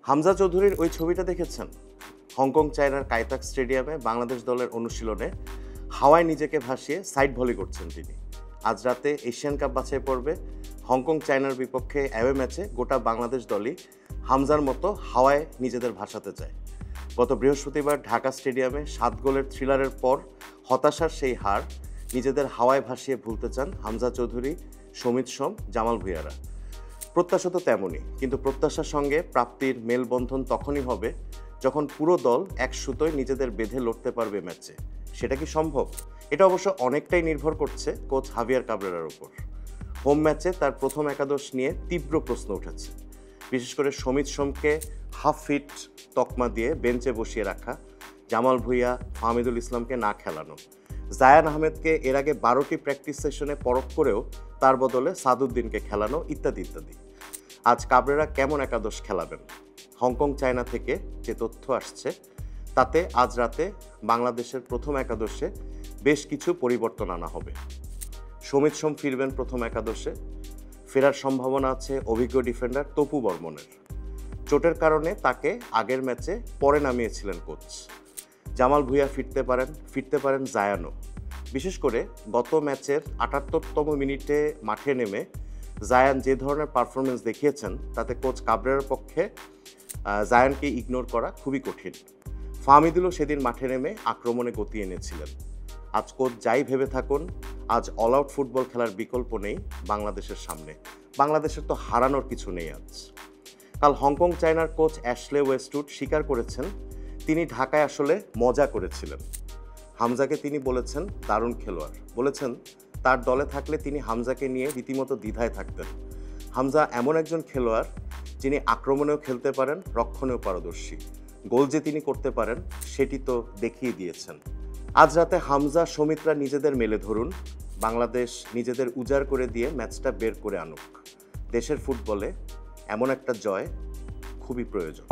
হামজা চৌধুরীর ওই ছবিটা দেখেছেন? হংকং চায়নার কায়তাক স্টেডিয়ামে বাংলাদেশ দলের অনুশীলনে হাওয়ায় নিজেকে ভাসিয়ে সাইড ভলি করছেন তিনি। আজ রাতে এশিয়ান কাপ বাছাই পর্বে হংকং চায়নার বিপক্ষে অ্যাওয়ে ম্যাচে গোটা বাংলাদেশ দলই হামজার মতো হাওয়ায় নিজেদের ভাসাতে চায়। গত বৃহস্পতিবার ঢাকা স্টেডিয়ামে 7 গোলের থ্রিলারের পর হতাশার সেই হার নিজেদের হাওয়ায় ভাসিয়ে ভুলতে চান হামজা চৌধুরী, সমিত সোম, জামাল ভুঁইয়ারা। প্রত্যাশা তো তেমনই, কিন্তু প্রত্যাশার সঙ্গে প্রাপ্তির মেলবন্ধন তখনই হবে যখন পুরো দল এক সুতোয় নিজেদের বেঁধে লড়তে পারবে ম্যাচে। সেটা কি সম্ভব? এটা অবশ্য অনেকটাই নির্ভর করছে কোচ হাভিয়ার কাবরেরার উপর। হোম ম্যাচে তার প্রথম একাদশ নিয়ে তীব্র প্রশ্ন উঠেছে, বিশেষ করে সমিত সোমকে হাফ ফিট তকমা দিয়ে বেঞ্চে বসিয়ে রাখা, জামাল ভুঁইয়া, ফাহমিদুল ইসলামকে না খেলানো, জায়ান আহমেদকে এর আগে 12টি প্র্যাকটিস সেশনে পরখ করেও তার বদলে সাদুদ্দিনকে খেলানো, ইত্যাদি ইত্যাদি। আজ কাবরেরা কেমন একাদশ খেলাবেন? হংকং চায়না থেকে যে তথ্য আসছে তাতে আজ রাতে বাংলাদেশের প্রথম একাদশে বেশ কিছু পরিবর্তন আনা হবে। সমিত সোম ফিরবেন প্রথম একাদশে। ফেরার সম্ভাবনা আছে অভিজ্ঞ ডিফেন্ডার তপু বর্মনের। চোটের কারণে তাকে আগের ম্যাচে পরে নামিয়েছিলেন কোচ। জামাল ভুঁইয়া ফিরতে পারেন জায়ানও। বিশেষ করে গত ম্যাচের ৭৮তম মিনিটে মাঠে নেমে জায়ান যে ধরনের পারফরমেন্স দেখিয়েছেন তাতে কোচ কাবরেরার পক্ষে জায়ানকে ইগনোর করা খুবই কঠিন। ফাহমিদুলও সেদিন মাঠে নেমে আক্রমণে গতি এনেছিলেন। আজ কোচ যাই ভেবে থাকুন, আজ অল আউট ফুটবল খেলার বিকল্প নেই বাংলাদেশের সামনে। বাংলাদেশের তো হারানোর কিছু নেই আজ। কাল হংকং চায়নার কোচ অ্যাশলে ওয়েস্টউড স্বীকার করেছেন তিনি ঢাকায় আসলে মজা করেছিলেন। হামজাকে তিনি বলেছেন দারুণ খেলোয়াড়, বলেছেন তার দলে থাকলে তিনি হামজাকে নিয়ে রীতিমতো দ্বিধায় থাকতেন। হামজা এমন একজন খেলোয়াড় যিনি আক্রমণেও খেলতে পারেন, রক্ষণেও পারদর্শী। গোল যে তিনি করতে পারেন সেটি তো দেখিয়ে দিয়েছেন। আজ রাতে হামজা, সমিতরা নিজেদের মেলে ধরুন, বাংলাদেশ নিজেদের উজাড় করে দিয়ে ম্যাচটা বের করে আনুক। দেশের ফুটবলে এমন একটা জয় খুবই প্রয়োজন।